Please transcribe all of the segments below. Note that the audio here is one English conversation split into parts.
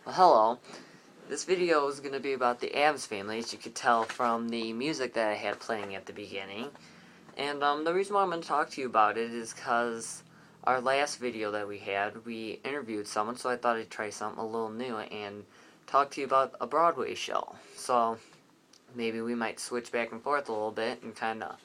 Well, hello. This video is going to be about the Addams Family, as you could tell from the music that I had playing at the beginning. And the reason why I'm going to talk to you about it is because our last video that we interviewed someone, so I thought I'd try something a little new and talk to you about a Broadway show. So maybe we might switch back and forth a little bit and kind of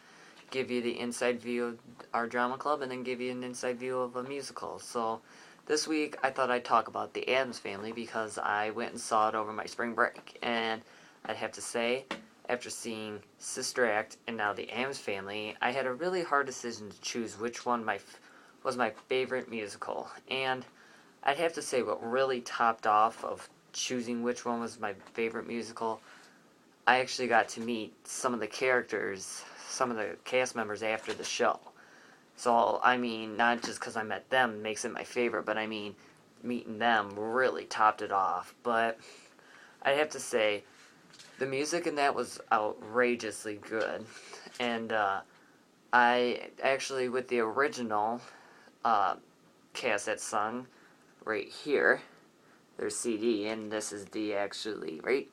give you the inside view of our drama club and then give you an inside view of a musical. So this week I thought I'd talk about the Addams Family because I went and saw it over my spring break. And I'd have to say, after seeing Sister Act and now the Addams Family, I had a really hard decision to choose which one was my favorite musical. And I'd have to say what really topped off of choosing which one was my favorite musical, I actually got to meet some of the characters, some of the cast members after the show. So, I mean, not just because I met them makes it my favorite, but I mean, meeting them really topped it off. But I'd have to say, the music in that was outrageously good. And I actually, with the original cast that sung right here, their CD, and this is the actually, right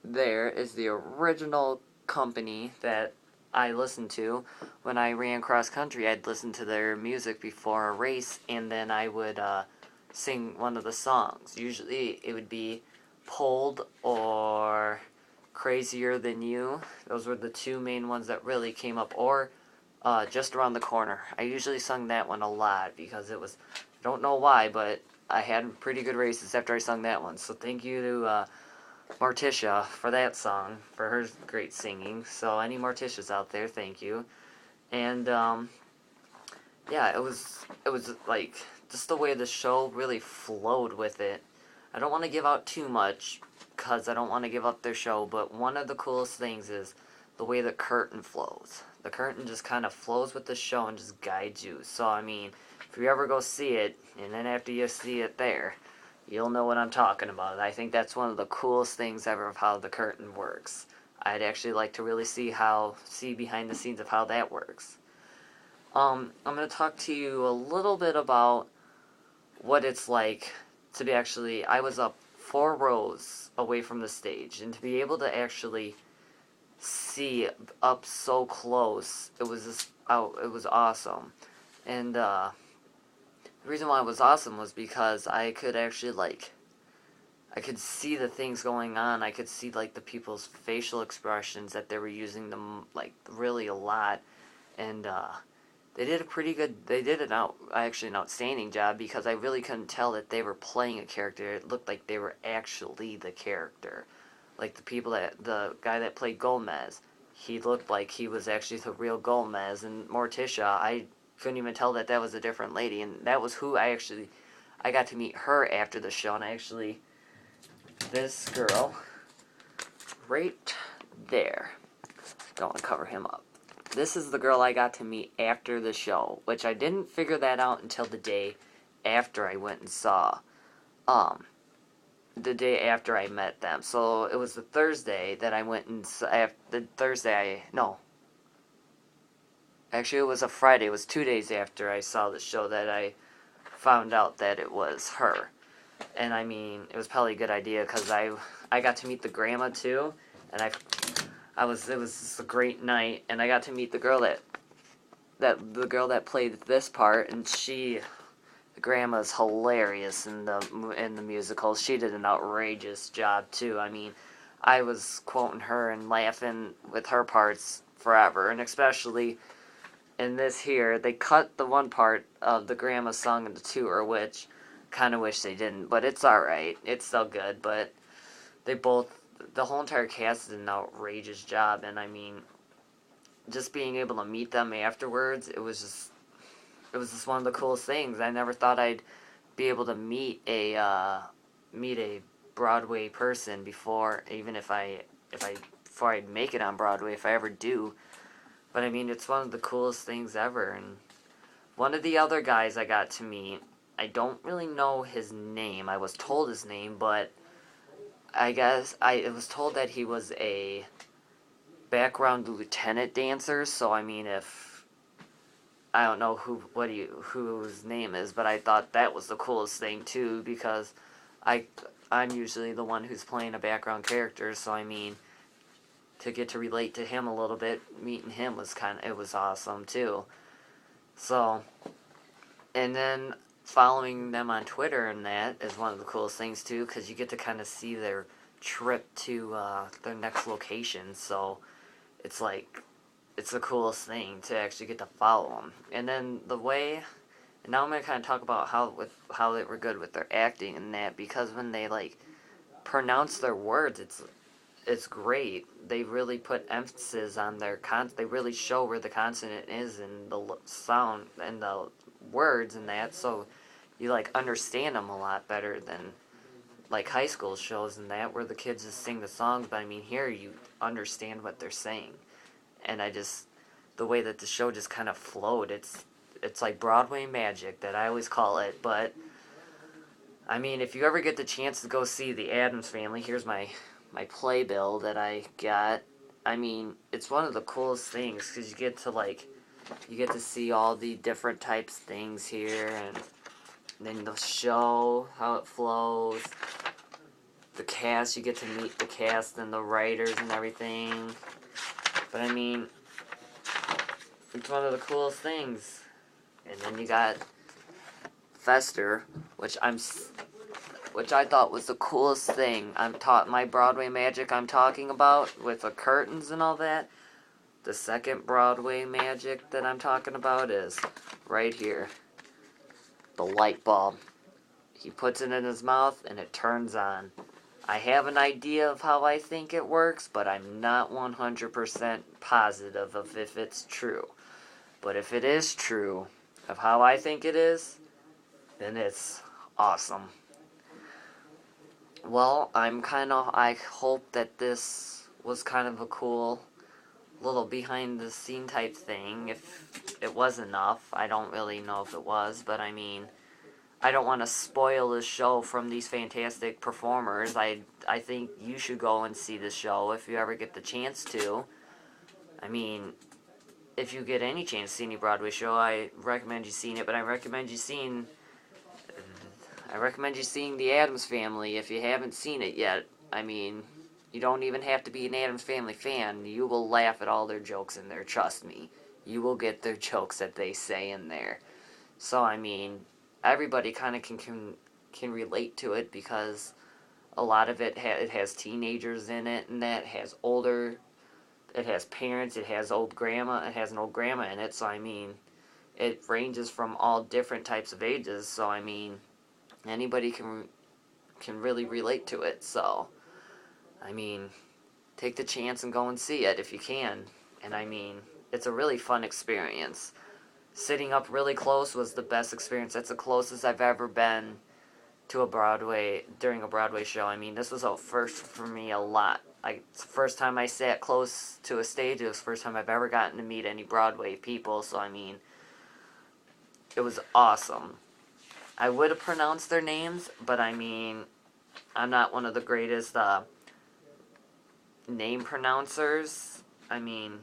there is the original company that I listened to when I ran cross country. I'd listen to their music before a race, and then I would sing one of the songs. Usually it would be Pulled or Crazier Than You. Those were the two main ones that really came up, or Just Around the Corner. I usually sung that one a lot because it was, I don't know why, but I had pretty good races after I sung that one. So thank you to Morticia for that song, for her great singing. So any Morticias out there, thank you. And yeah, it was like just the way the show really flowed with it. I don't want to give out too much because I don't want to give up their show, but one of the coolest things is the way the curtain flows. The curtain just kind of flows with the show and just guides you. So I mean, if you ever go see it, and then after you see it there, you'll know what I'm talking about. I think that's one of the coolest things ever of how the curtain works. I'd actually like to really see behind the scenes of how that works. I'm going to talk to you a little bit about what it's like to be actually, I was up 4 rows away from the stage, and to be able to actually see up so close, it was just, it was awesome. And the reason why it was awesome was because I could actually, like, I could see the things going on. I could see, like, the people's facial expressions that they were using them, like, really a lot. And they did a pretty good, actually an outstanding job, because I really couldn't tell that they were playing a character. It looked like they were actually the character. Like the guy that played Gomez, he looked like he was actually the real Gomez. And Morticia, I couldn't even tell that was a different lady. And that was who I got to meet her after the show. And this girl, right there, don't want to cover him up. This is the girl I got to meet after the show, which I didn't figure that out until the day after I went and saw, the day after I met them. So it was the Thursday that I went and actually it was a Friday. It was 2 days after I saw the show that I found out that it was her. And I mean, it was probably a good idea because I got to meet the grandma too, and it was a great night, and I got to meet the girl that played this part, and the grandma's hilarious in the musical. She did an outrageous job too. I mean, I was quoting her and laughing with her parts forever, and especially in this here, they cut the one part of the grandma song into two, which kind of wish they didn't, but it's alright. It's still good, but the whole entire cast did an outrageous job, and I mean, just being able to meet them afterwards, it was just one of the coolest things. I never thought I'd be able to meet a Broadway person before, even before I make it on Broadway, if I ever do. But I mean, it's one of the coolest things ever. And one of the other guys I got to meet, I don't really know his name. I was told his name, but I guess I was told that he was a background lieutenant dancer. So I mean, if I don't know who his name is, but I thought that was the coolest thing too, because I'm usually the one who's playing a background character, so I mean, to get to relate to him a little bit, meeting him was it was awesome too. So, and then following them on Twitter and that is one of the coolest things too, because you get to kind of see their trip to their next location. So it's like, it's the coolest thing to actually get to follow them. And then and now I'm going to kind of talk about how they were good with their acting and that, because when they like pronounce their words, it's great. They really put emphasis on their they really show where the consonant is in the sound and the words and that, so you like understand them a lot better than like high school shows and that, where the kids just sing the songs. But I mean, here you understand what they're saying, and the way that the show just kind of flowed, it's like Broadway magic that I always call it. But I mean, if you ever get the chance to go see the Addams Family, here's my playbill that I got. I mean, it's one of the coolest things, because you get to see all the different types of things here, and then the show, how it flows, the cast, you get to meet the cast and the writers and everything. But I mean, it's one of the coolest things. And then you got Fester, which I thought was the coolest thing. My Broadway magic I'm talking about, with the curtains and all that. The second Broadway magic that I'm talking about is right here. The light bulb. He puts it in his mouth and it turns on. I have an idea of how I think it works, but I'm not 100% positive of if it's true. But if it is true of how I think it is, then it's awesome. Well, I hope that this was kind of a cool little behind the scene type thing. If it was enough, I don't really know if it was, but I mean, I don't want to spoil the show from these fantastic performers. I think you should go and see the show if you ever get the chance to. I mean, if you get any chance to see any Broadway show, I recommend you seeing it, but I recommend you seeing The Addams Family if you haven't seen it yet. I mean, you don't even have to be an Addams Family fan. You will laugh at all their jokes in there, trust me. You will get their jokes that they say in there. So, I mean, everybody kind of can relate to it, because a lot of it has teenagers in it, and that has it has parents, it has an old grandma in it. So, I mean, it ranges from all different types of ages. So, I mean, anybody can really relate to it. So, I mean, take the chance and go and see it if you can. And I mean, it's a really fun experience. Sitting up really close was the best experience. That's the closest I've ever been to during a Broadway show. I mean, this was a first for me a lot. It's the first time I sat close to a stage. It was the first time I've ever gotten to meet any Broadway people. So, I mean, it was awesome. I would have pronounced their names, but I mean, I'm not one of the greatest name pronouncers. I mean,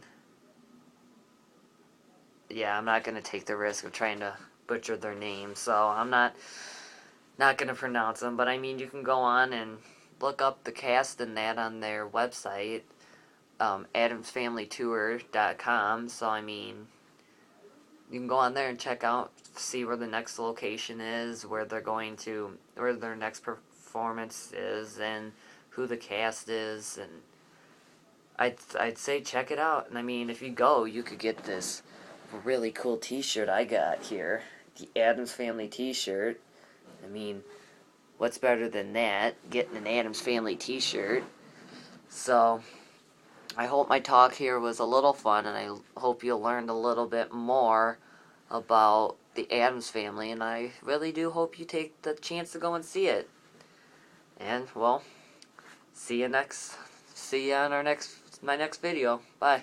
yeah, I'm not going to take the risk of trying to butcher their names, so I'm not going to pronounce them. But I mean, you can go on and look up the cast and that on their website, addamsfamilytour.com. So I mean, you can go on there and check out, see where the next location is, where their next performance is, and who the cast is. And I'd say check it out. And I mean, if you go, you could get this really cool t-shirt I got here, the Addams Family t-shirt. I mean, what's better than that, getting an Addams Family t-shirt? So, I hope my talk here was a little fun, and I hope you learned a little bit more about the Addams Family, and I really do hope you take the chance to go and see it. And, well, see you on my next video. Bye.